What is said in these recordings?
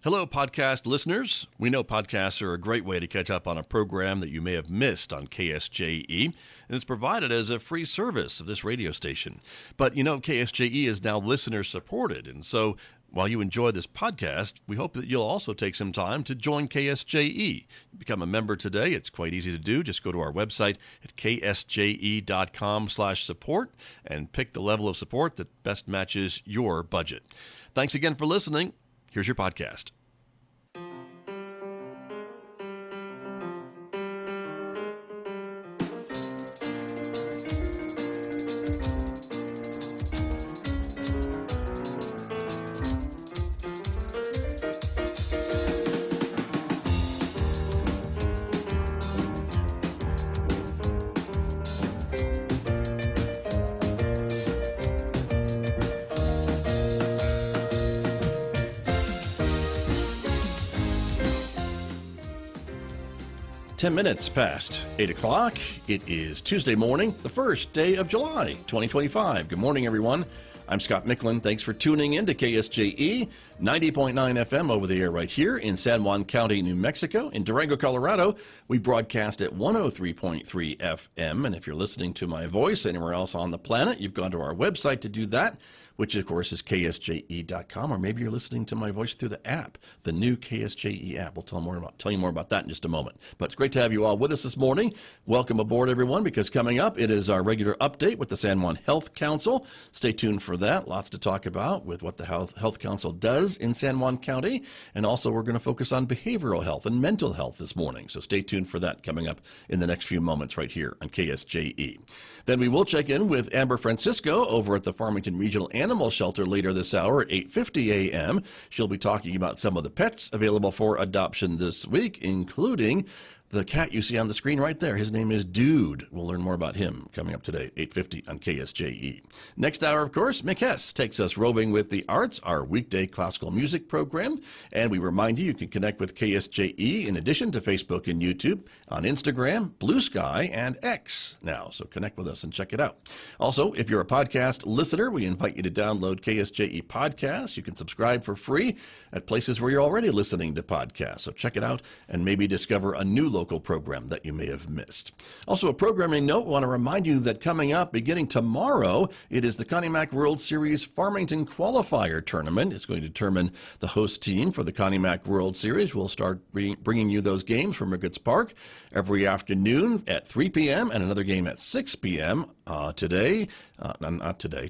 Hello, podcast listeners. We know podcasts are a great way to catch up on a program that you may have missed on KSJE, and it's provided as a free service of this radio station. But you know, KSJE is now listener-supported, and so while you enjoy this podcast, we hope that you'll also take some time to join KSJE. Become a member today. It's quite easy to do. Just go to our website at ksje.com/support and pick the level of support that best matches your budget. Thanks again for listening. Here's your podcast. 10 minutes past 8 o'clock. It is Tuesday morning, the first day of July, 2025. Good morning, everyone. I'm Scott Michlin. Thanks for tuning in to KSJE, 90.9 FM over the air right here in San Juan County, New Mexico. In Durango, Colorado, we broadcast at 103.3 FM. And if you're listening to my voice anywhere else on the planet, you've gone to our website to do that, which, of course, is ksje.com. Or maybe you're listening to my voice through the app, the new KSJE app. We'll tell you more about that in just a moment. But it's great to have you all with us this morning. Welcome aboard, everyone, because coming up, it is our regular update with the San Juan Health Council. Stay tuned for that. Lots to talk about with what the Health Council does in San Juan County. And also, we're going to focus on behavioral health and mental health this morning. So stay tuned for that coming up in the next few moments right here on KSJE. Then we will check in with Amber Francisco over at the Farmington Regional Animal Shelter later this hour at 8:50 a.m. She'll be talking about some of the pets available for adoption this week, including the cat you see on the screen right there. His name is Dude. We'll learn more about him coming up today at 8:50 on KSJE. Next hour, of course, Mick Hess takes us roving with the arts, our weekday classical music program. And we remind you can connect with KSJE in addition to Facebook and YouTube, on Instagram, Blue Sky, and X now. So connect with us and check it out. Also, if you're a podcast listener, we invite you to download KSJE podcasts. You can subscribe for free at places where you're already listening to podcasts. So check it out and maybe discover a new local program that you may have missed. Also, a programming note, I want to remind you that coming up beginning tomorrow, it is the Connie Mack World Series Farmington Qualifier Tournament. It's going to determine the host team for the Connie Mack World Series. We'll start bringing you those games from Ricketts Park every afternoon at 3 p.m. and another game at 6 p.m.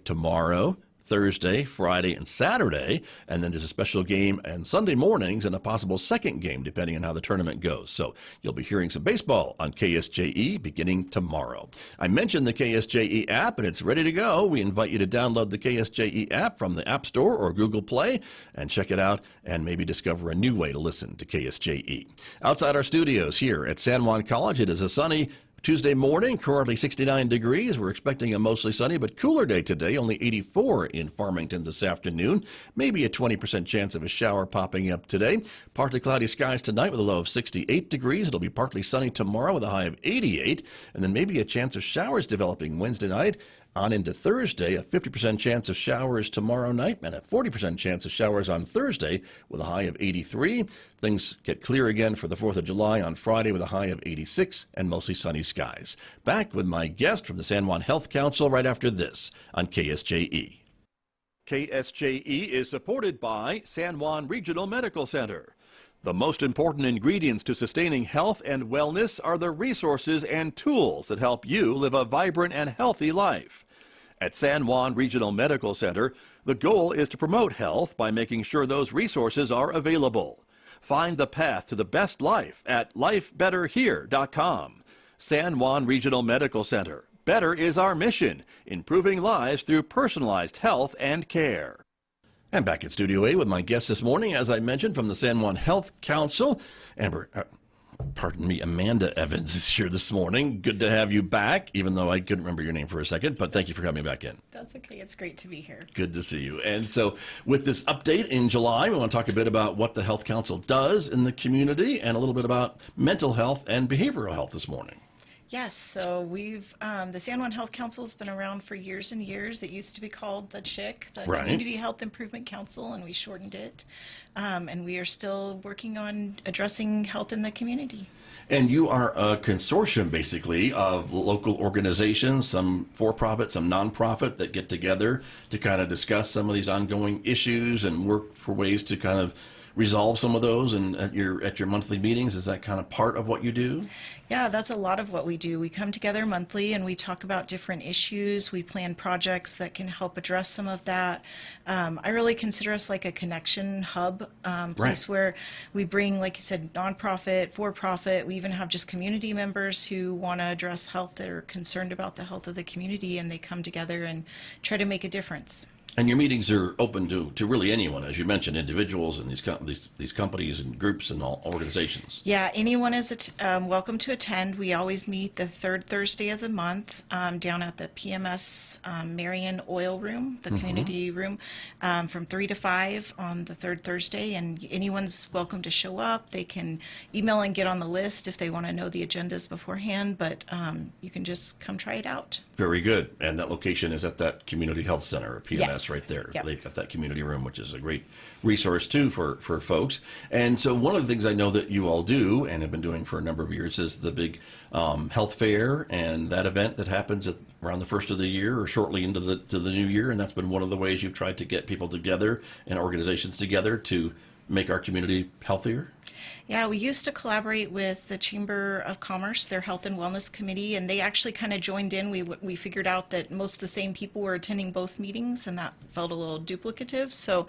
Tomorrow, Thursday, Friday, and Saturday, and then there's a special game on Sunday mornings and a possible second game, depending on how the tournament goes. So you'll be hearing some baseball on KSJE beginning tomorrow. I mentioned the KSJE app, and it's ready to go. We invite you to download the KSJE app from the App Store or Google Play and check it out and maybe discover a new way to listen to KSJE. Outside our studios here at San Juan College, it is a sunny Tuesday morning, currently 69 degrees. We're expecting a mostly sunny but cooler day today, only 84 in Farmington this afternoon. Maybe a 20% chance of a shower popping up today. Partly cloudy skies tonight with a low of 68 degrees. It'll be partly sunny tomorrow with a high of 88, and then maybe a chance of showers developing Wednesday night. On into Thursday, a 50% chance of showers tomorrow night and a 40% chance of showers on Thursday with a high of 83. Things get clear again for the 4th of July on Friday with a high of 86 and mostly sunny skies. Back with my guest from the San Juan Health Council right after this on KSJE. KSJE is supported by San Juan Regional Medical Center. The most important ingredients to sustaining health and wellness are the resources and tools that help you live a vibrant and healthy life. At San Juan Regional Medical Center, the goal is to promote health by making sure those resources are available. Find the path to the best life at lifebetterhere.com. San Juan Regional Medical Center. Better is our mission, improving lives through personalized health and care. I'm back at Studio A with my guest this morning, as I mentioned, from the San Juan Health Council. Amanda Evans is here this morning. Good to have you back, even though I couldn't remember your name for a second, but thank you for coming back in. That's okay. It's great to be here. Good to see you. And so with this update in July, we want to talk a bit about what the Health Council does in the community and a little bit about mental health and behavioral health this morning. Yes, so the San Juan Health Council has been around for years and years. It used to be called the CHIC, the Right. Community Health Improvement Council, and we shortened it. And we are still working on addressing health in the community. And you are a consortium, basically, of local organizations, some for-profit, some non-profit, that get together to kind of discuss some of these ongoing issues and work for ways to kind of resolve some of those. And at your monthly meetings, is that kind of part of what you do? Yeah, that's a lot of what we do. We come together monthly and we talk about different issues. We plan projects that can help address some of that. I really consider us like a connection hub, place where we bring, like you said, nonprofit, for-profit. We even have just community members who want to address health, that are concerned about the health of the community, and they come together and try to make a difference. And your meetings are open to really anyone, as you mentioned, individuals and these companies and groups and all organizations. Yeah, anyone is welcome to attend. We always meet the third Thursday of the month down at the PMS Marion Oil Room, the community room, from 3 to 5 on the third Thursday. And anyone's welcome to show up. They can email and get on the list if they want to know the agendas beforehand, but you can just come try it out. Very good. And that location is at that Community Health Center, PMS, Yes. right there. Yep. They've got that community room, which is a great resource, too, for folks. And so one of the things I know that you all do and have been doing for a number of years is the big health fair, and that event that happens around the first of the year or shortly into the new year. And that's been one of the ways you've tried to get people together and organizations together to make our community healthier. Yeah, we used to collaborate with the Chamber of Commerce, their Health and Wellness Committee, and they actually kind of joined in. We figured out that most of the same people were attending both meetings, and that felt a little duplicative. So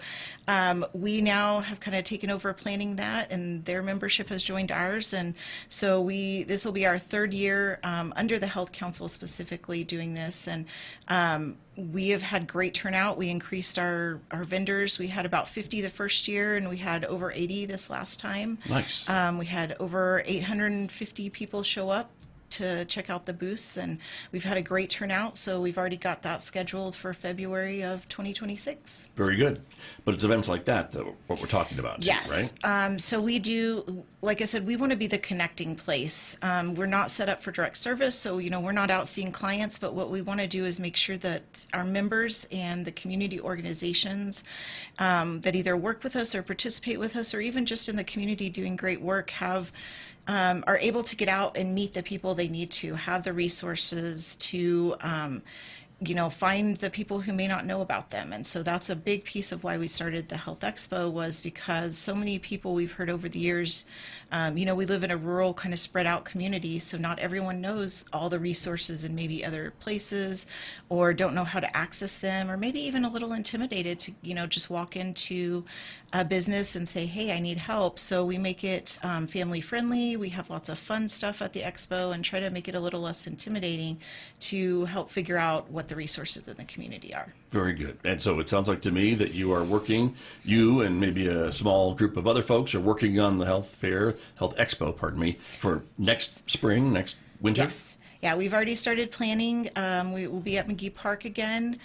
we now have kind of taken over planning that, and their membership has joined ours. And so this will be our third year under the Health Council specifically doing this. And we have had great turnout. We increased our vendors. We had about 50 the first year, and we had over 80 this last time. Nice. We had over 850 people show up to check out the booths, and we've had a great turnout, so we've already got that scheduled for February of 2026. Very good. But it's events like that what we're talking about, Yes. right? So we do, like I said, we want to be the connecting place. We're not set up for direct service, so we're not out seeing clients, but what we want to do is make sure that our members and the community organizations that either work with us or participate with us, or even just in the community doing great work, are able to get out and meet the people they need to, have the resources to find the people who may not know about them. And so that's a big piece of why we started the Health Expo, was because so many people we've heard over the years, we live in a rural kind of spread out community, so not everyone knows all the resources in maybe other places, or don't know how to access them, or maybe even a little intimidated to, just walk into a business and say, hey, I need help. So we make it family friendly. We have lots of fun stuff at the expo and try to make it a little less intimidating to help figure out what the resources in the community are. Very good. And so it sounds like to me that you and maybe a small group of other folks are working on the Health Expo, for next spring, next winter? Yes. Yeah, we've already started planning. We will be at McGee Park again.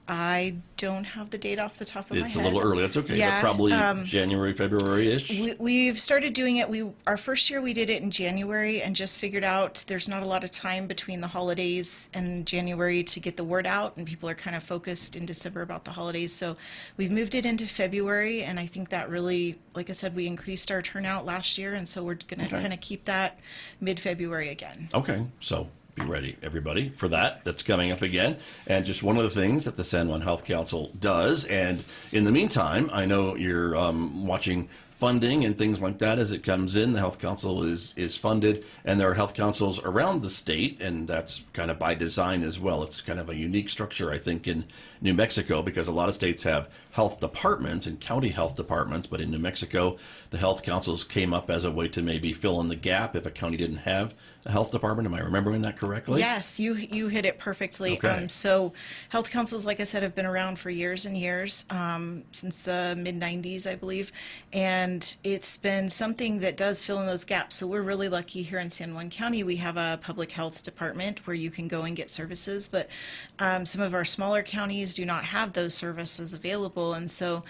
I don't have the date off the top of my head. It's a little early. That's okay. Yeah, but probably January, February-ish. We've started doing it. Our first year we did it in January, and just figured out there's not a lot of time between the holidays and January to get the word out, and people are kind of focused in December about the holidays. So we've moved it into February, and I think that really, like I said, we increased our turnout last year, and so we're going to kind of keep that mid-February again. Okay, so be ready, everybody, for that. That's coming up again. And just one of the things that the San Juan Health Council does. And in the meantime, I know you're watching funding and things like that as it comes in. The Health Council is funded, and there are health councils around the state, and that's kind of by design as well. It's kind of a unique structure, I think, in New Mexico, because a lot of states have health departments and county health departments, but in New Mexico, the health councils came up as a way to maybe fill in the gap if a county didn't have a health department. Am I remembering that correctly? Yes, you hit it perfectly. Okay. So health councils, like I said, have been around for years and years, since the mid-90s, I believe, and it's been something that does fill in those gaps. So we're really lucky here in San Juan County. We have a public health department where you can go and get services, but some of our smaller counties do not have those services available, and so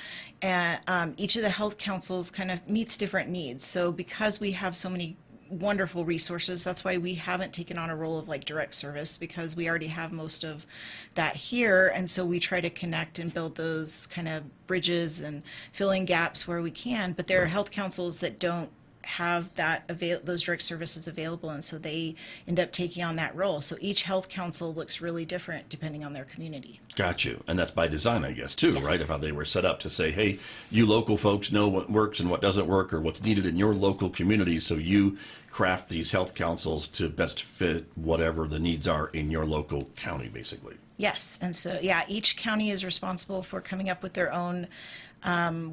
each of the health councils kind of meets different needs. So because we have so many wonderful resources. That's why we haven't taken on a role of like direct service, because we already have most of that here. And so we try to connect and build those kind of bridges and fill in gaps where we can. But there are health councils that don't have those direct services available, and so they end up taking on that role. So each health council looks really different depending on their community. Got you. And that's by design, I guess, too, Yes. right? Of how they were set up to say, hey, you local folks know what works and what doesn't work, or what's needed in your local community, so you craft these health councils to best fit whatever the needs are in your local county, basically. Yes, and so each county is responsible for coming up with their own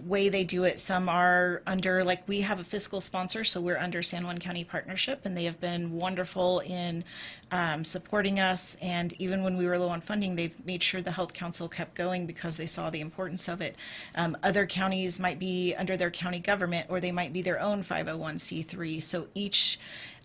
way they do it. Some are under, like, we have a fiscal sponsor, so we're under San Juan County Partnership, and they have been wonderful in supporting us. And even when we were low on funding, they've made sure the Health Council kept going because they saw the importance of it. Other counties might be under their county government, or they might be their own 501c3. So each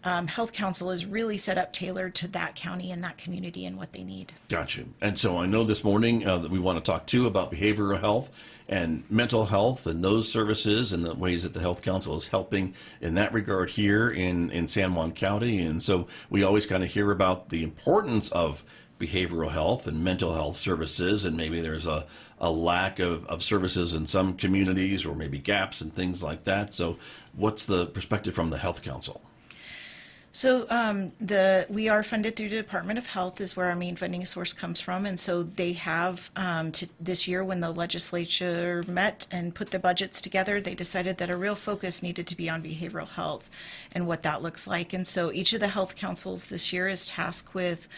Health Council is really set up tailored to that county and that community and what they need. Gotcha. And so I know this morning that we want to talk too about behavioral health and mental health and those services and the ways that the Health Council is helping in that regard here in San Juan County. And so we always kind of hear about the importance of behavioral health and mental health services, and maybe there's a lack of services in some communities, or maybe gaps and things like that. So what's the perspective from the Health Council? So we are funded through the Department of Health, is where our main funding source comes from. And so they have, this year when the legislature met and put the budgets together, they decided that a real focus needed to be on behavioral health and what that looks like. And so each of the health councils this year is tasked with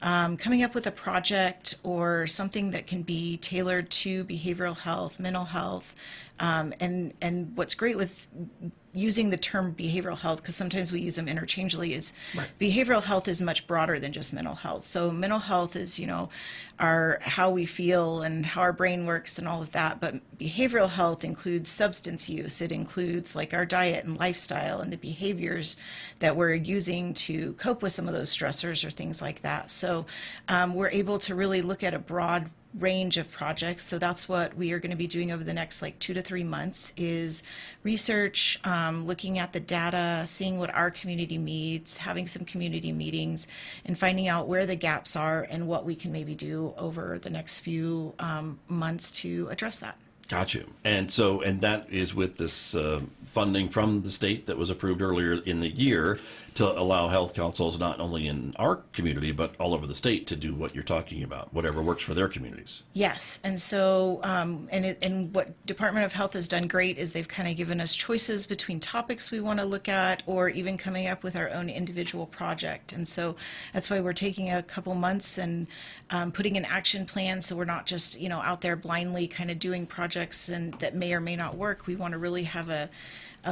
coming up with a project or something that can be tailored to behavioral health, mental health. And what's great with using the term behavioral health, because sometimes we use them interchangeably, is behavioral health is much broader than just mental health. So mental health is, how we feel and how our brain works and all of that. But behavioral health includes substance use. It includes like our diet and lifestyle and the behaviors that we're using to cope with some of those stressors or things like that. So we're able to really look at a broad range of projects. So that's what we are going to be doing over the next 2 to 3 months, is research, looking at the data, seeing what our community needs, having some community meetings, and finding out where the gaps are and what we can maybe do over the next few months to address that. Gotcha. And that is with this funding from the state that was approved earlier in the year to allow health councils not only in our community but all over the state to do what you're talking about, whatever works for their communities. Yes, and so and what Department of Health has done great is they've kind of given us choices between topics we want to look at, or even coming up with our own individual project. And so that's why we're taking a couple months and putting an action plan, so we're not just out there blindly kind of doing projects and that may or may not work. We want to really have a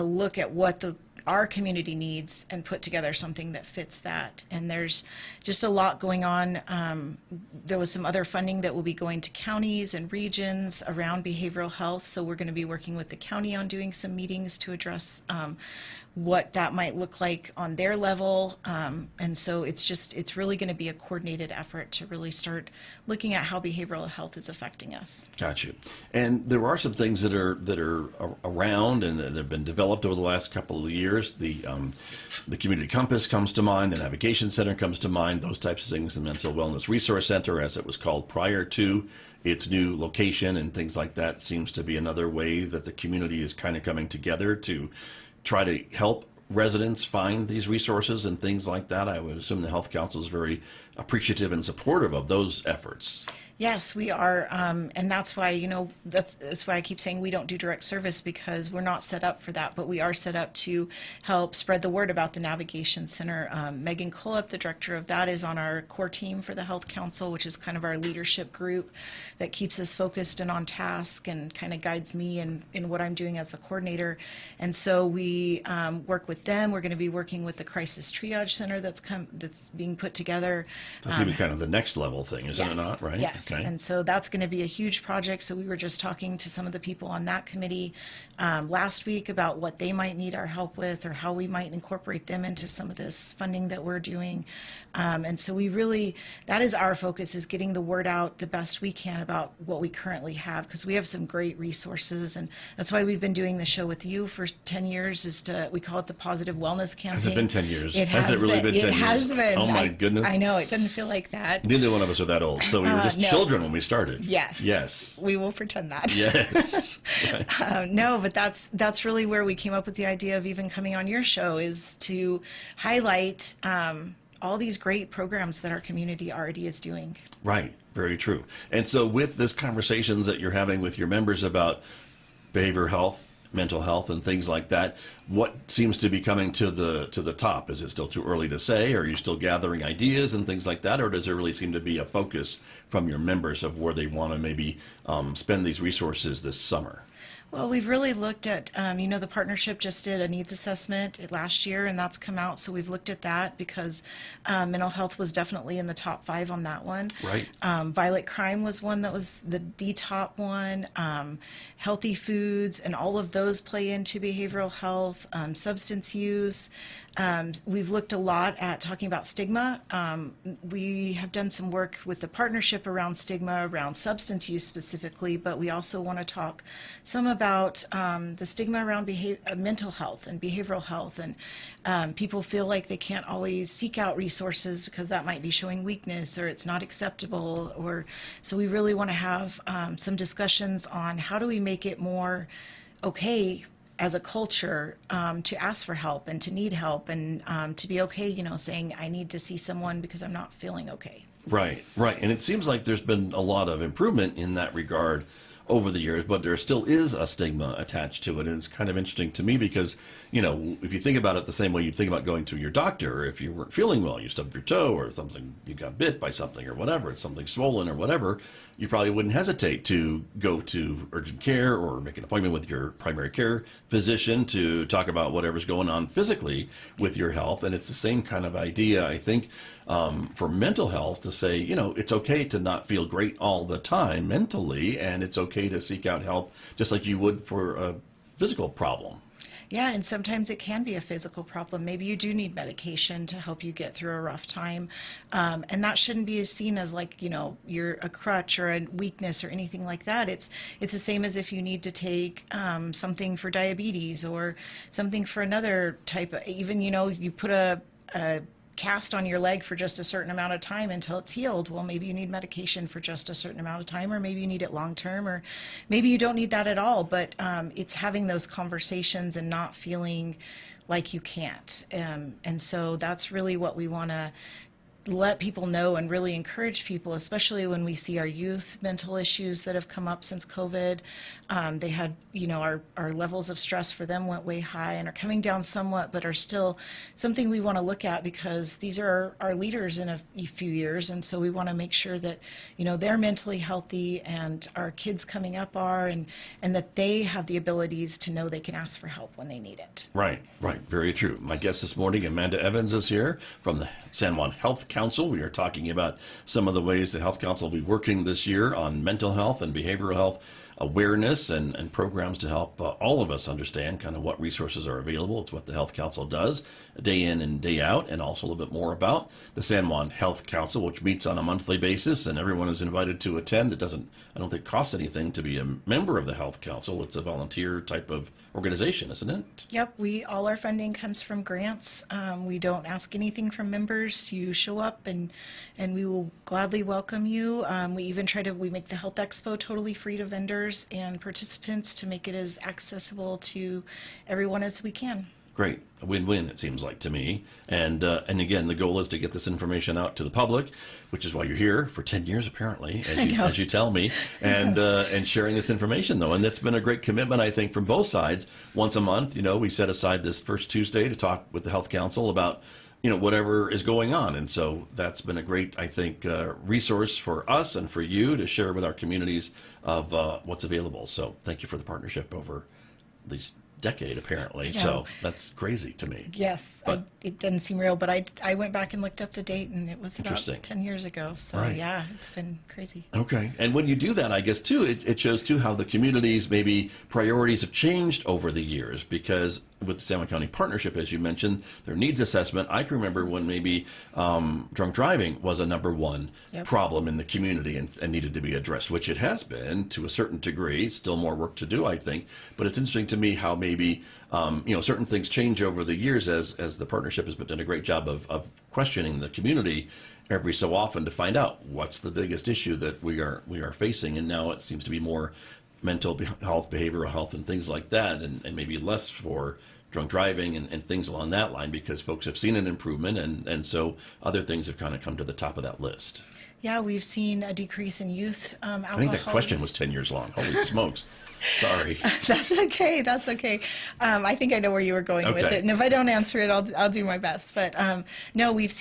look at what our community needs and put together something that fits that. And there's just a lot going on. There was some other funding that will be going to counties and regions around behavioral health. So we're going to be working with the county on doing some meetings to address what that might look like on their level. And so it's really going to be a coordinated effort to really start looking at how behavioral health is affecting us. Gotcha. And there are some things that are around and that have been developed over the last couple of years. The Community Compass comes to mind, the Navigation Center comes to mind, those types of things, the Mental Wellness Resource Center, as it was called prior to its new location, and things like that seems to be another way that the community is kind of coming together to try to help residents find these resources and things like that. I would assume the Health Council is very appreciative and supportive of those efforts. Yes, we are, and that's why, that's why I keep saying we don't do direct service, because we're not set up for that, but we are set up to help spread the word about the Navigation Center. Megan Cullup, the director of that, is on our core team for the Health Council, which is kind of our leadership group that keeps us focused and on task and kind of guides me in what I'm doing as the coordinator. And so we work with them. We're going to be working with the Crisis Triage Center that's being put together. That's even kind of the next level thing, isn't it not, right? Yes. Okay. And so that's going to be a huge project. So we were just talking to some of the people on that committee last week about what they might need our help with, or how we might incorporate them into some of this funding that we're doing. And so that is our focus, is getting the word out the best we can about what we currently have, because we have some great resources. And that's why we've been doing the show with you for 10 years, we call it the Positive Wellness Campaign. Has it been 10 years? Has it really been 10 years? It has been. Oh my goodness. I know, it doesn't feel like that. Neither one of us are that old. So we were just No. children when we started. Yes. Yes. We will pretend that. Yes. Right. No, but that's really where we came up with the idea of even coming on your show, is to highlight all these great programs that our community already is doing. Right. Very true. And so with this conversations that you're having with your members about behavioral health, mental health, and things like that, what seems to be coming to the top? Is it still too early to say? Are you still gathering ideas and things like that? Or does there really seem to be a focus from your members of where they want to maybe spend these resources this summer? Well, we've really looked at, the partnership just did a needs assessment last year, and that's come out. So we've looked at that, because mental health was definitely in the top 5 on that one. Right. Violent crime was one that was the top one. Healthy foods, and all of those play into behavioral health. Substance use. We've looked a lot at talking about stigma. We have done some work with the partnership around stigma, around substance use specifically, but we also want to talk some about the stigma around mental health and behavioral health. And people feel like they can't always seek out resources because that might be showing weakness, or it's not acceptable. So we really want to have some discussions on how do we make it more okay as a culture to ask for help and to need help, and to be okay, saying I need to see someone because I'm not feeling okay. Right, right. And it seems like there's been a lot of improvement in that regard over the years, but there still is a stigma attached to it. And it's kind of interesting to me because, if you think about it the same way you'd think about going to your doctor, if you weren't feeling well, you stubbed your toe or something, you got bit by something or whatever, it's something swollen or whatever, you probably wouldn't hesitate to go to urgent care or make an appointment with your primary care physician to talk about whatever's going on physically with your health. And it's the same kind of idea, I think, for mental health, to say, it's okay to not feel great all the time mentally, and it's okay to seek out help just like you would for a physical problem. Yeah, and sometimes it can be a physical problem. Maybe you do need medication to help you get through a rough time. And that shouldn't be seen as like, you're a crutch or a weakness or anything like that. It's the same as if you need to take something for diabetes or something for another type of, even, you put a cast on your leg for just a certain amount of time until it's healed. Well, maybe you need medication for just a certain amount of time, or maybe you need it long term, or maybe you don't need that at all. But it's having those conversations and not feeling like you can't. And so that's really what we want to let people know and really encourage people, especially when we see our youth mental issues that have come up since COVID. They had, our levels of stress for them went way high and are coming down somewhat, but are still something we want to look at, because these are our leaders in a few years. And so we want to make sure that, they're mentally healthy, and our kids coming up are, and that they have the abilities to know they can ask for help when they need it. Right, right. Very true. My guest this morning, Amanda Evans, is here from the San Juan Health Council. We are talking about some of the ways the Health Council will be working this year on mental health and behavioral health awareness and programs to help all of us understand kind of what resources are available. It's what the Health Council does day in and day out, and also a little bit more about the San Juan Health Council, which meets on a monthly basis, and everyone is invited to attend. I don't think it costs anything to be a member of the Health Council. It's a volunteer type of organization, isn't it? Yep, all our funding comes from grants. We don't ask anything from members. You show up and we will gladly welcome you. We make the Health Expo totally free to vendors and participants to make it as accessible to everyone as we can. Great. A win-win, it seems like to me. And again, the goal is to get this information out to the public, which is why you're here for 10 years, apparently, as you tell me, and sharing this information, though. And that's been a great commitment, I think, from both sides. Once a month, we set aside this first Tuesday to talk with the Health Council about, whatever is going on. And so that's been a great, I think, resource for us and for you to share with our communities of what's available. So thank you for the partnership over these decade, apparently. Yeah. So that's crazy to me. Yes, But- it doesn't seem real, but I went back and looked up the date, and it was about Interesting. 10 years ago. So Right. yeah, it's been crazy. Okay. And when you do that, I guess, too, it shows, too, how the community's maybe priorities have changed over the years, because with the San Juan County Partnership, as you mentioned, their needs assessment, I can remember when maybe drunk driving was a number one Yep. problem in the community and needed to be addressed, which it has been to a certain degree. Still more work to do, I think. But it's interesting to me how maybe certain things change over the years as the partnership has done a great job of questioning the community every so often to find out what's the biggest issue that we are facing. And now it seems to be more mental health, behavioral health, and things like that, and maybe less for drunk driving and things along that line, because folks have seen an improvement, and so other things have kind of come to the top of that list. Yeah, we've seen a decrease in youth alcohol I think that question was use. 10 years long. Holy smokes. Sorry. That's okay. That's okay. I think I know where you were going with Okay. it, and if I don't answer it, I'll do my best. But no, we've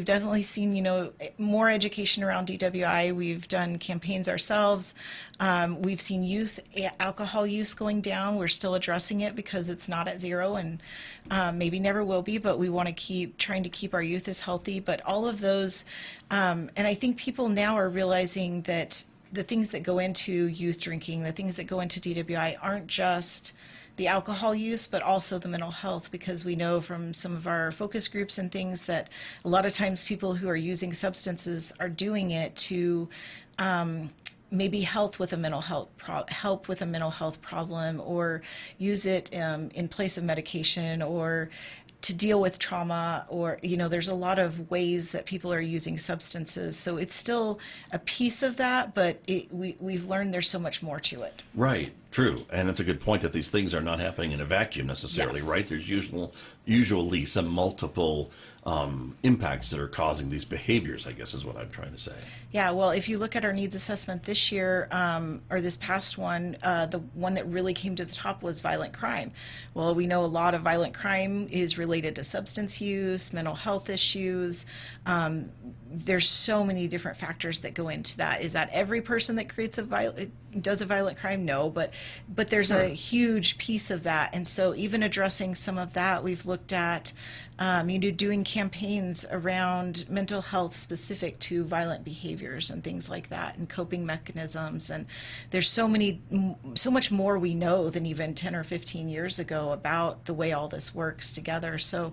definitely seen more education around DWI. We've done campaigns ourselves. We've seen youth alcohol use going down. We're still addressing it because it's not at zero, and maybe never will be. But we want to keep trying to keep our youth as healthy. But all of those, and I think people now are realizing that the things that go into youth drinking, the things that go into DWI aren't just the alcohol use, but also the mental health, because we know from some of our focus groups and things that a lot of times people who are using substances are doing it to maybe help with a mental health problem, or use it in place of medication, or to deal with trauma, or there's a lot of ways that people are using substances. So it's still a piece of that, but we've learned there's so much more to it. Right. True. And it's a good point that these things are not happening in a vacuum necessarily, Yes. right? There's usually some multiple impacts that are causing these behaviors, I guess is what I'm trying to say. Yeah, well, if you look at our needs assessment this year, or this past one, the one that really came to the top was violent crime. Well, we know a lot of violent crime is related to substance use, mental health issues. There's so many different factors that go into that. Is that every person that does a violent crime? No, but there's Sure. a huge piece of that. And so even addressing some of that, we've looked at doing campaigns around mental health specific to violent behaviors and things like that, and coping mechanisms. And there's so much more we know than even 10 or 15 years ago about the way all this works together. So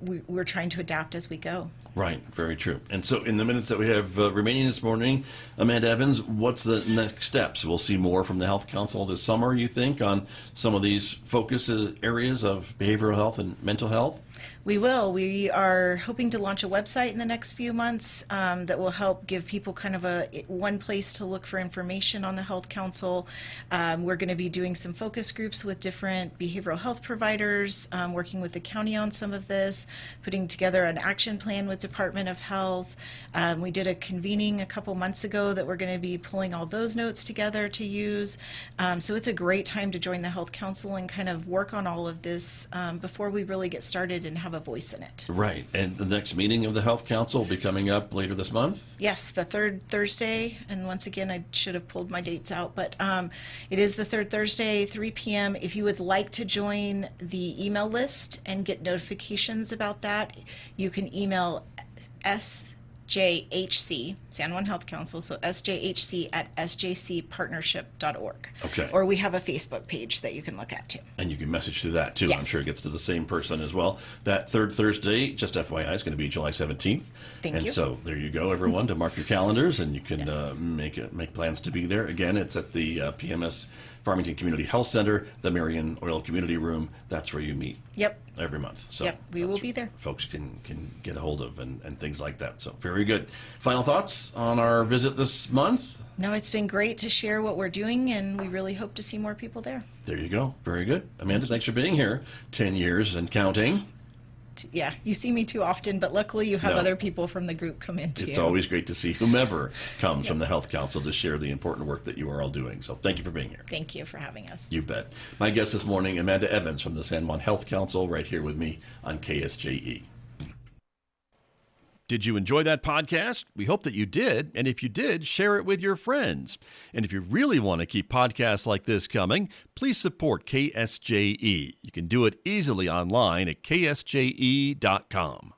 we're trying to adapt as we go. Right. Very true. And so in the minutes that we have remaining this morning, Amanda Evans, what's the next steps? We'll see more from the Health Council this summer, you think, on some of these focus areas of behavioral health and mental health? We will. We are hoping to launch a website in the next few months that will help give people kind of one place to look for information on the Health Council. We're going to be doing some focus groups with different behavioral health providers, working with the county on some of this, putting together an action plan with Department of Health. We did a convening a couple months ago that we're going to be pulling all those notes together to use. So it's a great time to join the Health Council and kind of work on all of this before we really get started and have a voice in it. Right. And the next meeting of the Health Council will be coming up later this month? Yes, the third Thursday, and once again, I should have pulled my dates out, but it is the third Thursday, 3 p.m. If you would like to join the email list and get notifications about that, you can email SJHC, San Juan Health Council, so sjhc@sjcpartnership.org. Okay. Or we have a Facebook page that you can look at too. And you can message through that, too. I'm Yes. sure it gets to the same person as well. That third Thursday, just FYI, is going to be July 17th. Thank and you. so there you go, everyone, to mark your calendars, and you can Yes. make plans to be there. Again, it's at the PMS Farmington Community Health Center, the Marion Oil Community Room. That's where you meet Yep. every month. So Yep, we will that's be there. what folks can get a hold of and things like that. So very good. Final thoughts on our visit this month? No, it's been great to share what we're doing, and we really hope to see more people there. There you go. Very good. Amanda, thanks for being here. 10 years and counting. Yeah, you see me too often, but luckily you have No. other people from the group come in too. It's always great to see whomever comes from the Health Council to share the important work that you are all doing. So thank you for being here. Thank you for having us. You bet. My guest this morning, Amanda Evans from the San Juan Health Council, right here with me on KSJE. Did you enjoy that podcast? We hope that you did. And if you did, share it with your friends. And if you really want to keep podcasts like this coming, please support KSJE. You can do it easily online at ksje.com.